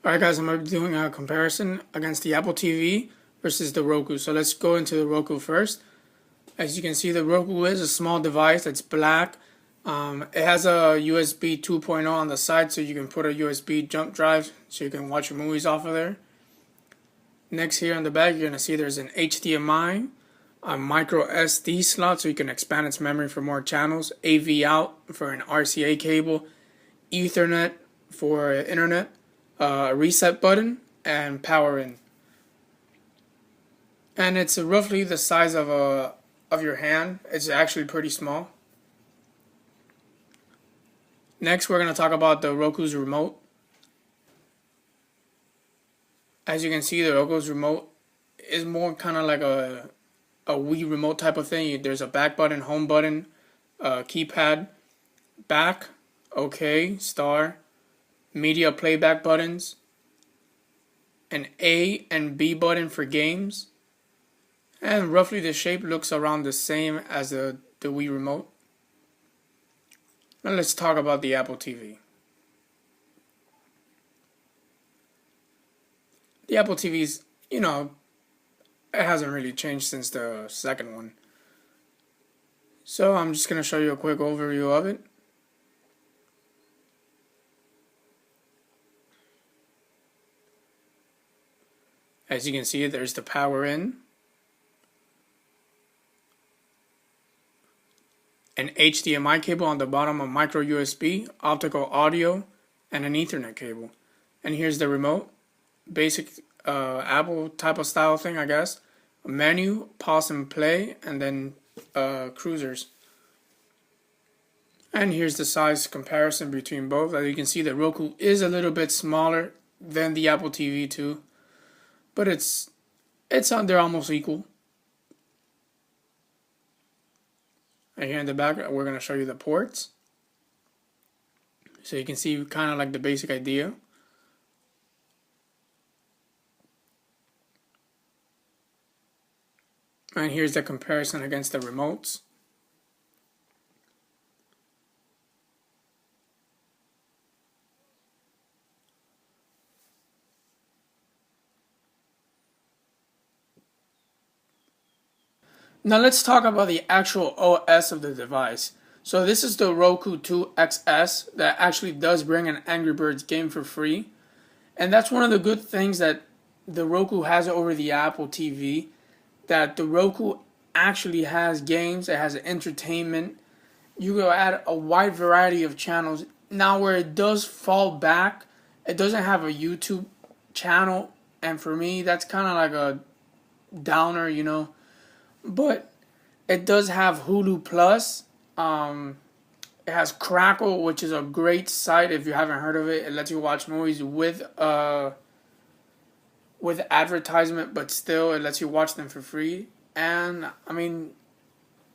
Alright guys, I'm going to be doing a comparison against the Apple TV versus the Roku. So let's go into the Roku first. As you can see, the Roku is a small device that's black. It has a USB 2.0 on the side, so you can put a USB jump drive so you can watch your movies off of there. Next here on the back, you're going to see there's an HDMI, a micro SD slot so you can expand its memory for more channels, AV out for an RCA cable, Ethernet for internet, a reset button, and power in. And it's roughly the size of your hand. It's actually pretty small. Next, we're going to talk about the Roku's remote. As you can see, the Roku's remote is more kind of like a Wii remote type of thing. There's a back button, home button, keypad, back, OK, star, media playback buttons, an A and B button for games, and roughly the shape looks around the same as the Wii remote. Now let's talk about the Apple TV. The Apple TV's, it hasn't really changed since the second one. So I'm just going to show you a quick overview of it. As you can see, there's the power in, an HDMI cable on the bottom, a micro USB, optical audio, and an Ethernet cable. And here's the remote. Basic Apple type of style thing, I guess. A menu, pause and play, and then cruisers. And here's the size comparison between both. As you can see, the Roku is a little bit smaller than the Apple TV too, but they're almost equal. And here in the back, we're going to show you the ports, so you can see kind of like the basic idea. And here's the comparison against the remotes. Now let's talk about the actual OS of the device. So this is the Roku 2 XS that actually does bring an Angry Birds game for free. And that's one of the good things that the Roku has over the Apple TV, that the Roku actually has games, it has entertainment. You go add a wide variety of channels. Now where it does fall back, it doesn't have a YouTube channel, and for me that's kind of like a downer, but it does have Hulu Plus. It has Crackle, which is a great site if you haven't heard of it. It lets you watch movies with advertisement, but still it lets you watch them for free. And I mean,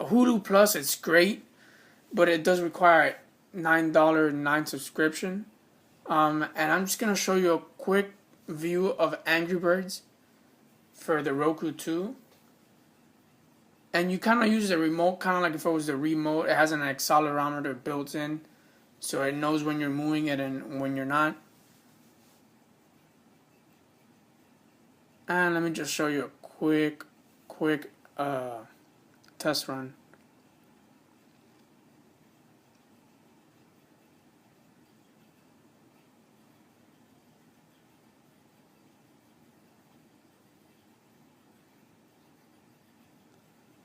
Hulu Plus, it's great, but it does require a $9.09 subscription. And I'm just gonna show you a quick view of Angry Birds for the Roku 2. And you kind of use the remote, kind of like if it was the remote. It has an accelerometer built in, so it knows when you're moving it and when you're not. And let me just show you a quick test run.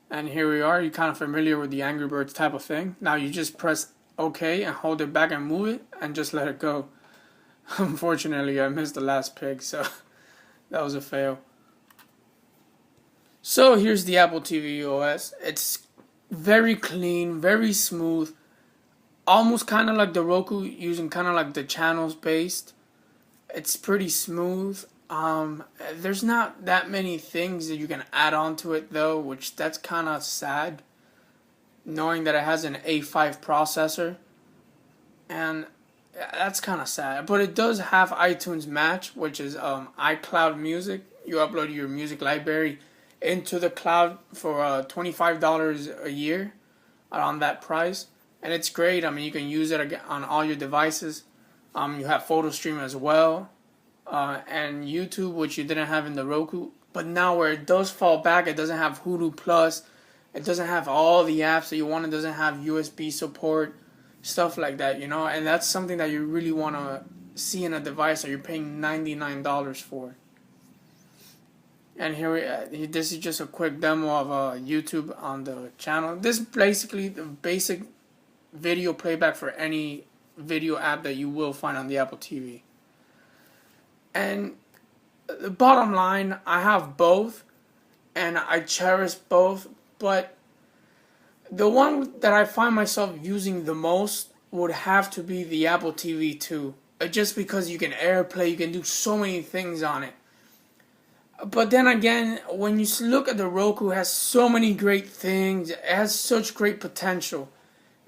And here we are. You're kind of familiar with the Angry Birds type of thing. Now you just press OK and hold it back and move it and just let it go. Unfortunately, I missed the last pig, so that was a fail. So here's the Apple TV OS. It's very clean, very smooth, almost kind of like the Roku, using kind of like the channels based. It's pretty smooth. There's not that many things that you can add on to it though, which that's kind of sad, knowing that it has an A5 processor, and that's kind of sad. But it does have iTunes Match, which is iCloud Music. You upload your music library into the cloud for $25 a year, around that price, and it's great. I mean, you can use it on all your devices. You have photo stream as well. and YouTube, which you didn't have in the Roku. But now where it does fall back, it doesn't have Hulu Plus, it doesn't have all the apps that you want, it doesn't have USB support, stuff like that, you know, and that's something that you really want to see in a device that you're paying $99 for. And this is just a quick demo of YouTube on the channel. This is basically the basic video playback for any video app that you will find on the Apple TV. And the bottom line, I have both, and I cherish both, but the one that I find myself using the most would have to be the Apple TV 2. Just because you can AirPlay, you can do so many things on it. But then again, when you look at the Roku, it has so many great things, it has such great potential,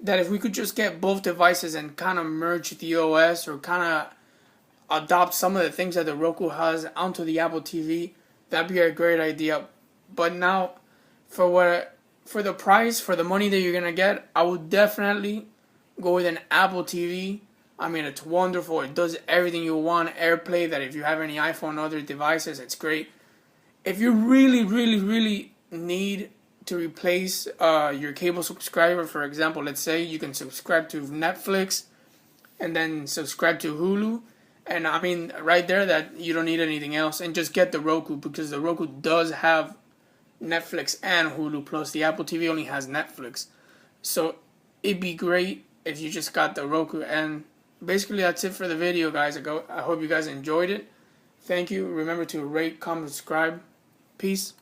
that if we could just get both devices and kind of merge the OS or kind of adopt some of the things that the Roku has onto the Apple TV, that'd be a great idea. But now, for the price, for the money that you're gonna get, I would definitely go with an Apple TV. I mean, it's wonderful. It does everything you want. AirPlay, that if you have any iPhone or other devices, it's great. If you really, really, really need to replace your cable subscriber, for example, let's say you can subscribe to Netflix and then subscribe to Hulu, and I mean, right there, that you don't need anything else, and just get the Roku, because the Roku does have Netflix and Hulu, plus the Apple TV only has Netflix. So it'd be great if you just got the Roku. And basically that's it for the video, guys. I hope you guys enjoyed it. Thank you. Remember to rate, comment, subscribe. Peace.